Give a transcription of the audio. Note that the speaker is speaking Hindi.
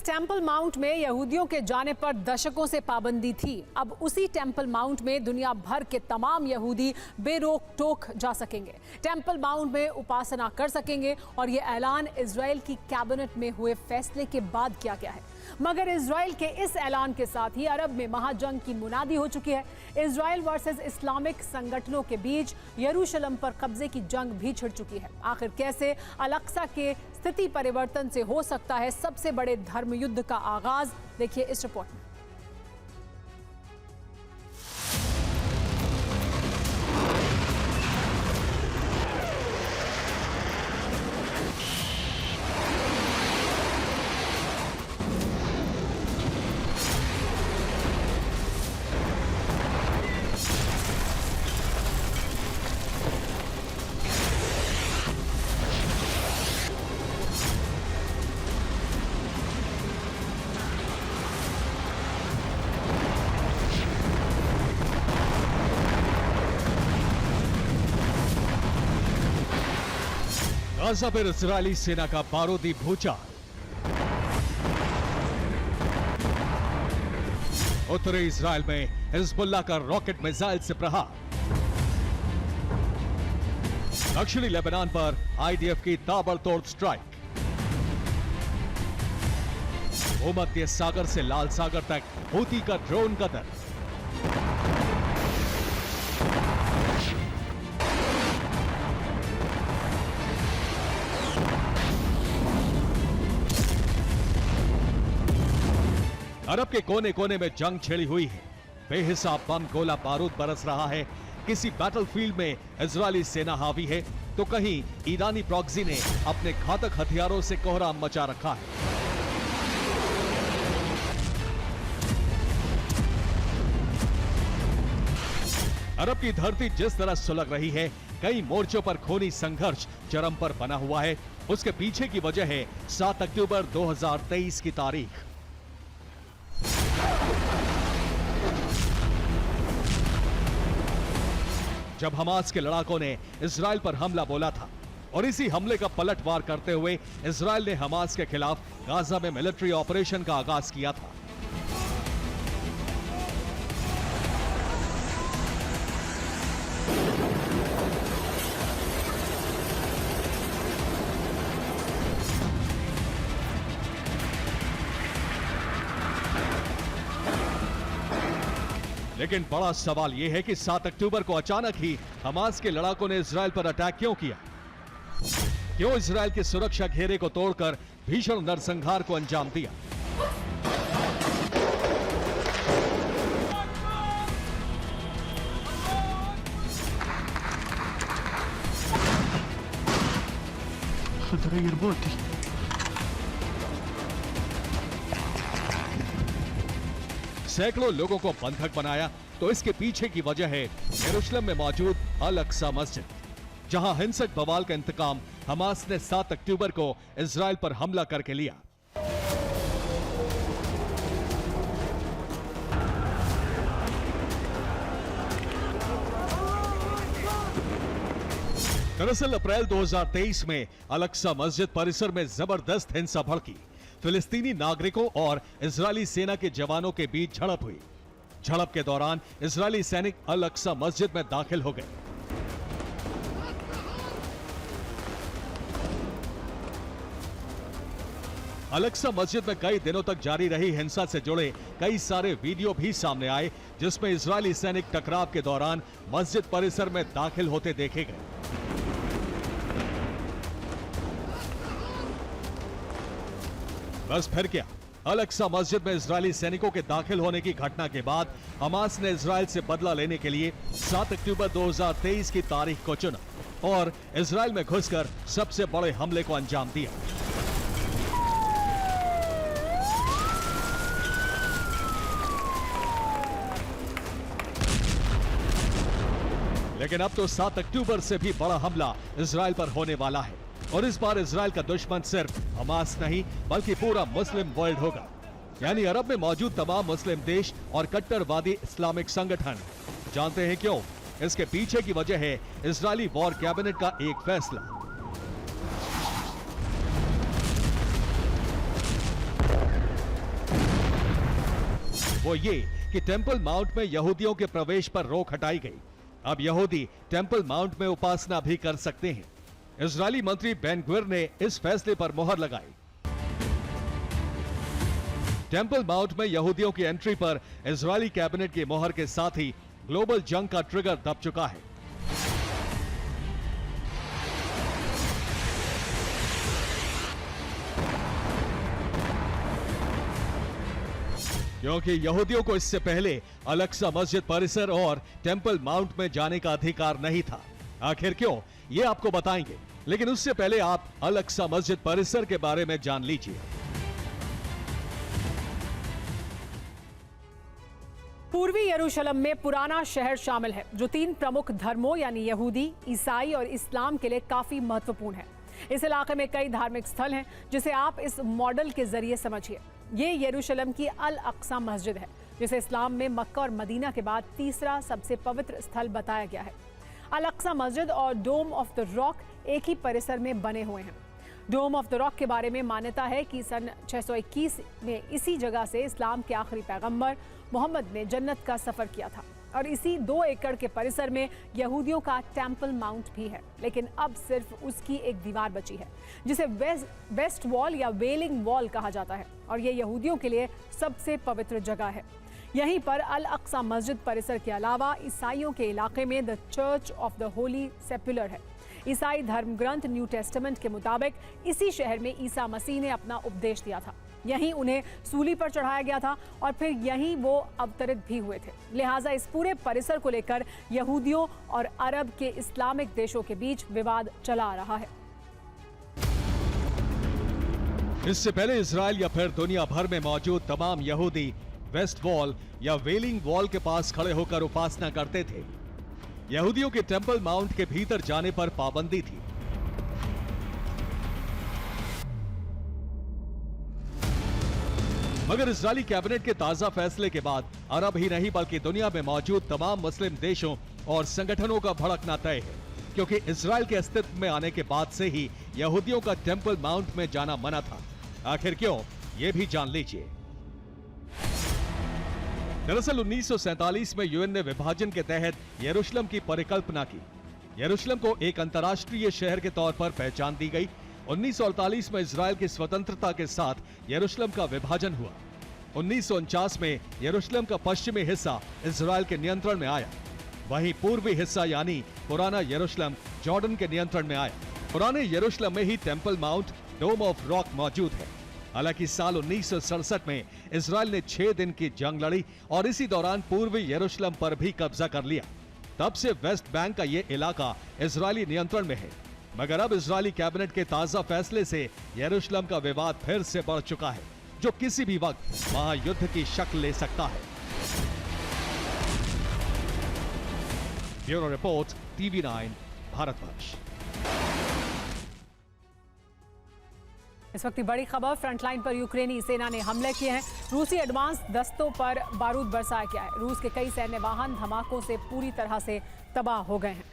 टेम्पल माउंट में यहूदियों के जाने पर दशकों से पाबंदी थी। अब उसी टेम्पल माउंट में दुनिया भर के तमाम यहूदी बेरोक टोक जा सकेंगे, टेम्पल माउंट में उपासना कर सकेंगे। और ये ऐलान इजराइल की कैबिनेट में हुए फैसले के बाद किया गया है। मगर इजराइल के इस ऐलान के साथ ही अरब में महाजंग की मुनादी हो चुकी है। इजराइल वर्सेस इस्लामिक संगठनों के बीच यरूशलेम पर कब्जे की जंग भी छिड़ चुकी है। आखिर कैसे अल-अक्सा के स्थिति परिवर्तन से हो सकता है सबसे बड़े धर्म युद्ध का आगाज, देखिए इस रिपोर्ट में। गाजा पर इजरायली सेना का बारूदी भूचाल। उत्तरी इजराइल में हिजबुल्लाह का रॉकेट मिसाइल से प्रहार। दक्षिणी लेबनान पर आईडीएफ की ताबड़तोड़ स्ट्राइक। भूमध्य सागर से लाल सागर तक हूती का ड्रोन कतर। अरब के कोने कोने में जंग छिड़ी हुई है। बेहिसाब बम गोला बारूद बरस रहा है। किसी बैटलफील्ड में इजरायली सेना हावी है तो कहीं ईरानी प्रॉक्सी ने अपने घातक हथियारों से कोहराम मचा रखा है। अरब की धरती जिस तरह सुलग रही है, कई मोर्चों पर खूनी संघर्ष चरम पर बना हुआ है। उसके पीछे की वजह है 7 अक्टूबर 2023 की तारीख। जब हमास के लड़ाकों ने इजराइल पर हमला बोला था और इसी हमले का पलटवार करते हुए इजराइल ने हमास के खिलाफ गाजा में मिलिट्री ऑपरेशन का आगाज किया था। लेकिन बड़ा सवाल यह है कि 7 अक्टूबर को अचानक ही हमास के लड़ाकों ने इजराइल पर अटैक क्यों किया? क्यों इजराइल के सुरक्षा घेरे को तोड़कर भीषण नरसंहार को अंजाम दिया? सैकड़ों लोगों को बंधक बनाया तो इसके पीछे की वजह है यरूशलेम में मौजूद अल-अक्सा मस्जिद, जहां हिंसक बवाल का इंतकाम हमास ने 7 अक्टूबर को इजराइल पर हमला करके लिया। दरअसल अप्रैल 2023 में अल-अक्सा मस्जिद परिसर में जबरदस्त हिंसा भड़की। फिलिस्तीनी नागरिकों और इजरायली सेना के जवानों के बीच झड़प हुई। झड़प के दौरान इजरायली सैनिक अल-अक्सा मस्जिद में दाखिल हो गए। अल-अक्सा मस्जिद में कई दिनों तक जारी रही हिंसा से जुड़े कई सारे वीडियो भी सामने आए, जिसमें इजरायली सैनिक टकराव के दौरान मस्जिद परिसर में दाखिल होते देखे गए। बस फिर क्या, अल-अक्सा मस्जिद में इजरायली सैनिकों के दाखिल होने की घटना के बाद हमास ने इजराइल से बदला लेने के लिए 7 अक्टूबर 2023 की तारीख को चुना और इजराइल में घुसकर सबसे बड़े हमले को अंजाम दिया। लेकिन अब तो 7 अक्टूबर से भी बड़ा हमला इजराइल पर होने वाला है और इस बार इजराइल का दुश्मन सिर्फ हमास नहीं बल्कि पूरा मुस्लिम वर्ल्ड होगा, यानी अरब में मौजूद तमाम मुस्लिम देश और कट्टरवादी इस्लामिक संगठन। जानते हैं क्यों? इसके पीछे की वजह है इजरायली वॉर कैबिनेट का एक फैसला। वो ये कि टेम्पल माउंट में यहूदियों के प्रवेश पर रोक हटाई गई। अब यहूदी टेम्पल माउंट में उपासना भी कर सकते हैं। इजरायली मंत्री बेन ग्विर ने इस फैसले पर मोहर लगाई। टेम्पल माउंट में यहूदियों की एंट्री पर इजरायली कैबिनेट की मोहर के साथ ही ग्लोबल जंग का ट्रिगर दब चुका है। क्योंकि यहूदियों को इससे पहले अल-अक्सा मस्जिद परिसर और टेम्पल माउंट में जाने का अधिकार नहीं था। आखिर क्यों, ये आपको बताएंगे, लेकिन उससे पहले आप अल-अक्सा मस्जिद परिसर के बारे में जान लीजिए। पूर्वी यरूशलेम में पुराना शहर शामिल है, जो 3 प्रमुख धर्मों यानी यहूदी, ईसाई और इस्लाम के लिए काफी महत्वपूर्ण है। इस इलाके में कई धार्मिक स्थल हैं, जिसे आप इस मॉडल के जरिए समझिए। ये यरूशलेम की अल-अक्सा मस्जिद है, जिसे इस्लाम में मक्का और मदीना के बाद तीसरा सबसे पवित्र स्थल बताया गया है। अल-अक्सा मस्जिद और डोम ऑफ द रॉक एक ही परिसर में बने हुए हैं। डोम ऑफ द रॉक के बारे में मान्यता है कि सन 621 में इसी जगह से इस्लाम के आखिरी पैगंबर मोहम्मद ने जन्नत का सफर किया था, और इसी 2 एकड़ के परिसर में यहूदियों का टेम्पल माउंट भी है। लेकिन अब सिर्फ उसकी एक दीवार बची है, जिसे वेस्ट वॉल या वेलिंग वॉल कहा जाता है, और ये यहूदियों के लिए सबसे पवित्र जगह है। यहीं पर अल-अक्सा मस्जिद परिसर के अलावा ईसाइयों के इलाके में the church of the holy sepulchre है। ईसाई धर्म ग्रंथ न्यू टेस्टामेंट के मुताबिक इसी शहर में ईसा मसीह ने अपना उपदेश दिया था। यहीं उन्हें सूली पर चढ़ाया गया था, और फिर यहीं वो अवतरित भी हुए थे। लिहाजा इस पूरे परिसर को लेकर यहूदियों और अरब के इस्लामिक देशों के बीच विवाद चला आ रहा है। इससे पहले इजराइल या फिर दुनिया भर में मौजूद तमाम यहूदी वेस्ट वॉल या वेलिंग वॉल के पास खड़े होकर उपासना करते थे। यहूदियों के टेम्पल माउंट के भीतर जाने पर पाबंदी थी। मगर इजरायली कैबिनेट के ताजा फैसले के बाद अरब ही नहीं बल्कि दुनिया में मौजूद तमाम मुस्लिम देशों और संगठनों का भड़कना तय है, क्योंकि इजराइल के अस्तित्व में आने के बाद से ही यहूदियों का टेम्पल माउंट में जाना मना था। आखिर क्यों, ये भी जान लीजिए। दरअसल 1947 में यूएन ने विभाजन के तहत यरूशलेम की परिकल्पना की। यरूशलेम को एक अंतर्राष्ट्रीय शहर के तौर पर पहचान दी गई। 1948 में इजराइल की स्वतंत्रता के साथ यरूशलेम का विभाजन हुआ। 1949 में यरूशलेम का पश्चिमी हिस्सा इजराइल के नियंत्रण में आया। वहीं पूर्वी हिस्सा यानी पुराना यरूशलेम जॉर्डन के नियंत्रण में आया। पुराने यरूशलेम में ही temple mount, dome of rock मौजूद है। हालांकि साल 1967 में इजराइल ने 6 दिन की जंग लड़ी और इसी दौरान पूर्वी यरूशलेम पर भी कब्जा कर लिया। तब से वेस्ट बैंक का ये इलाका इजरायली नियंत्रण में है। मगर अब इजरायली कैबिनेट के ताजा फैसले से यरूशलेम का विवाद फिर से बढ़ चुका है, जो किसी भी वक्त महायुद्ध की शक्ल ले सकता है। Bureau report, TV9 Bharatvarsh. इस वक्त की बड़ी खबर, फ्रंटलाइन पर यूक्रेनी सेना ने हमले किए हैं। रूसी एडवांस दस्तों पर बारूद बरसाया गया है। रूस के कई सैन्य वाहन धमाकों से पूरी तरह से तबाह हो गए हैं।